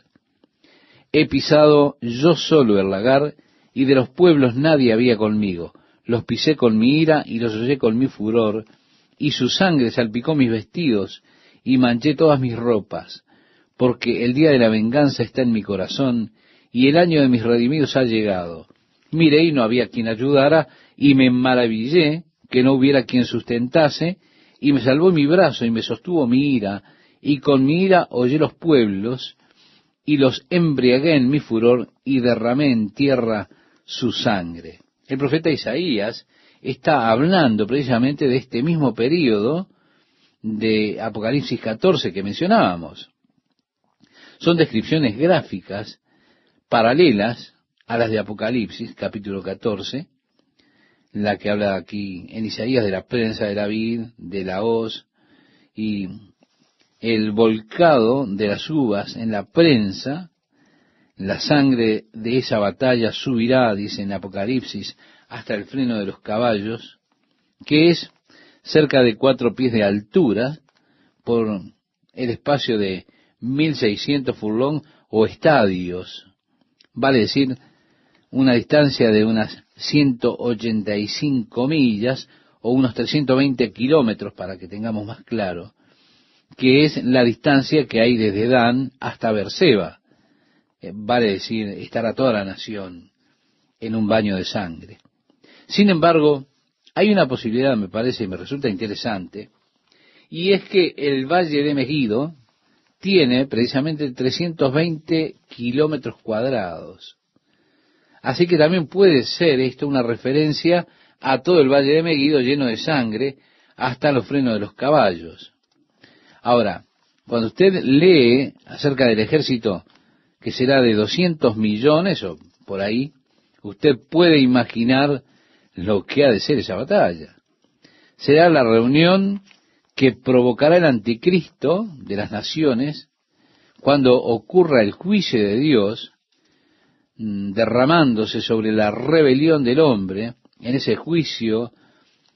He pisado yo solo el lagar, y de los pueblos nadie había conmigo. Los pisé con mi ira y los hollé con mi furor, y su sangre salpicó mis vestidos, y manché todas mis ropas, porque el día de la venganza está en mi corazón, y el año de mis redimidos ha llegado. Miré y no había quien ayudara, y me maravillé que no hubiera quien sustentase, y me salvó mi brazo, y me sostuvo mi ira, y con mi ira hollé los pueblos, y los embriagué en mi furor, y derramé en tierra su sangre. El profeta Isaías está hablando precisamente de este mismo período de Apocalipsis 14 que mencionábamos. Son descripciones gráficas paralelas a las de Apocalipsis, capítulo 14. la que habla aquí en Isaías de la prensa de la vid, de la hoz, y el volcado de las uvas en la prensa. La sangre de esa batalla subirá, dice en Apocalipsis, hasta el freno de los caballos, que es cerca de 4 pies de altura por el espacio de 1600 furlong o estadios. Vale decir, una distancia de unas 185 millas o unos 320 kilómetros, para que tengamos más claro, que es la distancia que hay desde Dan hasta Beerseba. Vale decir, estará toda la nación en un baño de sangre. Sin embargo, hay una posibilidad, me parece, y me resulta interesante, y es que el valle de Megido tiene precisamente 320 kilómetros cuadrados. Así que también puede ser esto una referencia a todo el valle de Megido lleno de sangre hasta los frenos de los caballos. Ahora, cuando usted lee acerca del ejército que será de 200 millones o por ahí, usted puede imaginar lo que ha de ser esa batalla. Será la reunión que provocará el anticristo de las naciones cuando ocurra el juicio de Dios, derramándose sobre la rebelión del hombre en ese juicio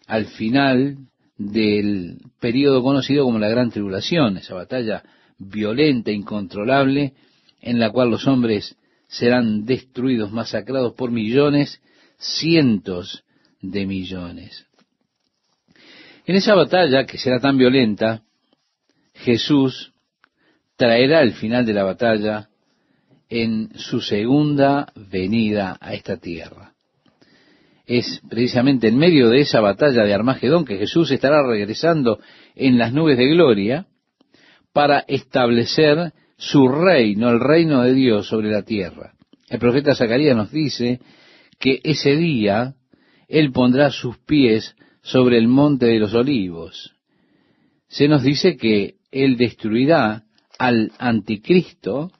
al final del período conocido como la Gran Tribulación, esa batalla violenta, incontrolable, en la cual los hombres serán destruidos, masacrados por millones, cientos de millones. En esa batalla, que será tan violenta, Jesús traerá el final de la batalla en su segunda venida a esta tierra. Es precisamente en medio de esa batalla de Armagedón que Jesús estará regresando en las nubes de gloria para establecer su reino, el reino de Dios sobre la tierra. El profeta Zacarías nos dice que ese día Él pondrá sus pies sobre el monte de los olivos. Se nos dice que Él destruirá al anticristo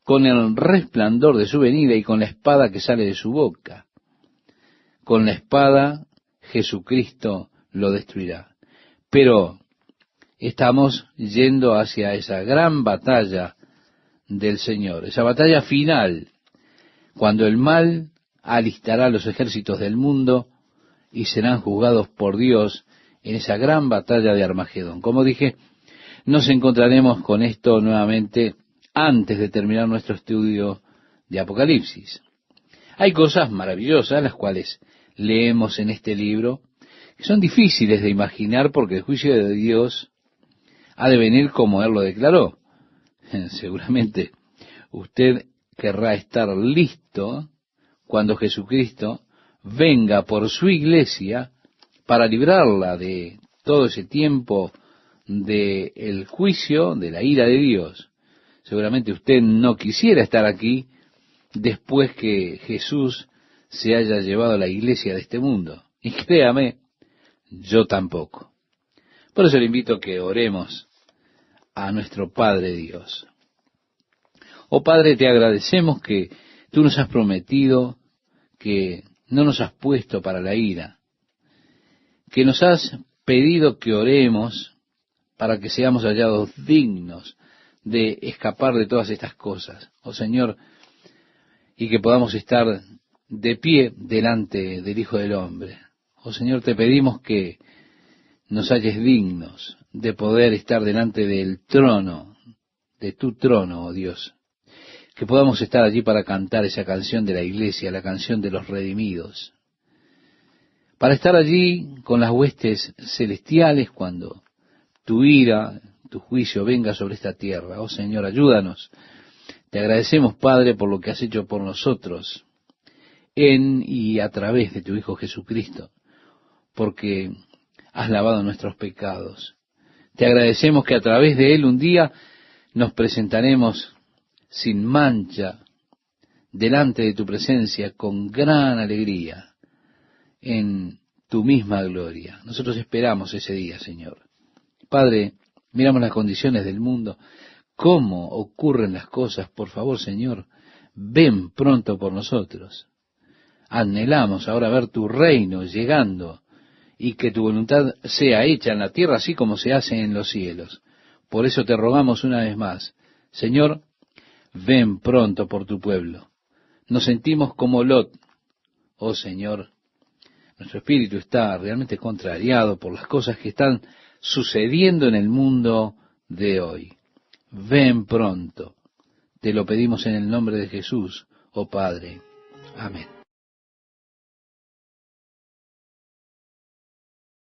con el resplandor de su venida y con la espada que sale de su boca. Con la espada Jesucristo lo destruirá. Pero estamos yendo hacia esa gran batalla del Señor, esa batalla final, cuando el mal alistará los ejércitos del mundo y serán juzgados por Dios en esa gran batalla de Armagedón. Como dije, nos encontraremos con esto nuevamente antes de terminar nuestro estudio de Apocalipsis. Hay cosas maravillosas, las cuales leemos en este libro, que son difíciles de imaginar porque el juicio de Dios ha de venir como Él lo declaró. Seguramente usted querrá estar listo cuando Jesucristo venga por su iglesia para librarla de todo ese tiempo del juicio, de la ira de Dios. Seguramente usted no quisiera estar aquí después que Jesús se haya llevado a la iglesia de este mundo. Y créame, yo tampoco. Por eso le invito a que oremos a nuestro Padre Dios. Oh Padre, te agradecemos que tú nos has prometido que no nos has puesto para la ira, que nos has pedido que oremos para que seamos hallados dignos de escapar de todas estas cosas, oh Señor, y que podamos estar de pie delante del Hijo del Hombre. Oh Señor, te pedimos que nos halles dignos de poder estar delante del trono, de tu trono, oh Dios, que podamos estar allí para cantar esa canción de la iglesia, la canción de los redimidos, para estar allí con las huestes celestiales cuando tu ira, tu juicio venga sobre esta tierra. Oh Señor, ayúdanos. Te agradecemos, Padre, por lo que has hecho por nosotros en y a través de tu Hijo Jesucristo, porque has lavado nuestros pecados. Te agradecemos que a través de Él un día nos presentaremos sin mancha delante de tu presencia con gran alegría en tu misma gloria. Nosotros esperamos ese día, Señor. Padre, miramos las condiciones del mundo, cómo ocurren las cosas. Por favor, Señor, ven pronto por nosotros. Anhelamos ahora ver tu reino llegando y que tu voluntad sea hecha en la tierra así como se hace en los cielos. Por eso te rogamos una vez más, Señor, ven pronto por tu pueblo. Nos sentimos como Lot. Oh Señor, nuestro espíritu está realmente contrariado por las cosas que están sucediendo en el mundo de hoy. Ven pronto. Te lo pedimos en el nombre de Jesús, oh Padre. Amén.